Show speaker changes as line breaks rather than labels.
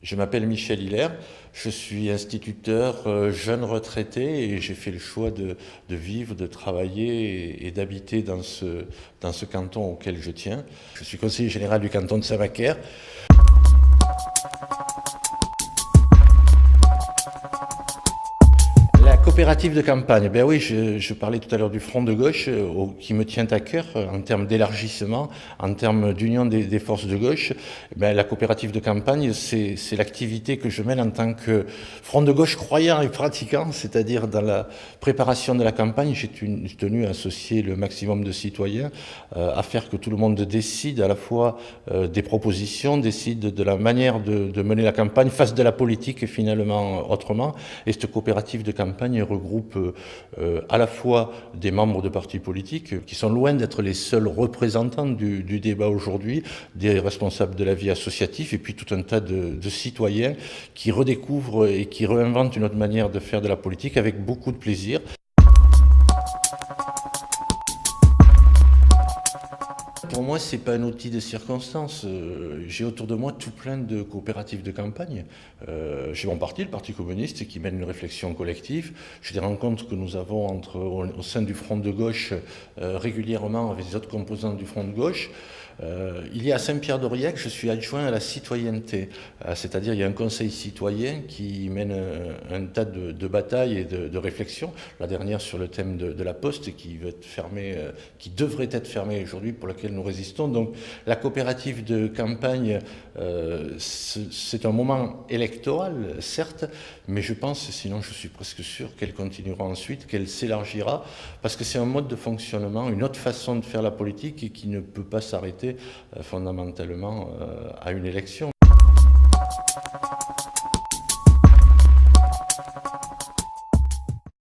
Je m'appelle Michel Hilaire, je suis instituteur jeune retraité et j'ai fait le choix de vivre, de travailler et d'habiter dans ce canton auquel je tiens. Je suis conseiller général du canton de Saint-Macaire. La coopérative de campagne, ben oui, je parlais tout à l'heure du front de gauche qui me tient à cœur en termes d'élargissement, en termes d'union des forces de gauche. Ben, la coopérative de campagne, c'est l'activité que je mène en tant que front de gauche croyant et pratiquant, c'est-à-dire dans la préparation de la campagne, j'ai tenu à associer le maximum de citoyens, à faire que tout le monde décide à la fois des propositions, décide de la manière de mener la campagne, fasse de la politique et finalement autrement. Et cette coopérative de campagne regroupe à la fois des membres de partis politiques qui sont loin d'être les seuls représentants du débat aujourd'hui, des responsables de la vie associative et puis tout un tas de citoyens qui redécouvrent et qui réinventent une autre manière de faire de la politique avec beaucoup de plaisir. Pour moi, c'est pas un outil de circonstance. J'ai autour de moi tout plein de coopératives de campagne. J'ai mon parti, le Parti communiste, qui mène une réflexion collective. J'ai des rencontres que nous avons au sein du front de gauche régulièrement avec les autres composants du front de gauche. Il y a à Saint-Pierre-d'Aurillac, je suis adjoint à la citoyenneté, c'est-à-dire il y a un conseil citoyen qui mène un tas de batailles et de réflexions. La dernière sur le thème de la Poste qui veut être fermée, qui devrait être fermée aujourd'hui, pour laquelle nous résistons. Donc la coopérative de campagne, c'est un moment électoral, certes, mais je pense, sinon je suis presque sûr qu'elle continuera ensuite, qu'elle s'élargira, parce que c'est un mode de fonctionnement, une autre façon de faire la politique et qui ne peut pas s'arrêter fondamentalement à une élection.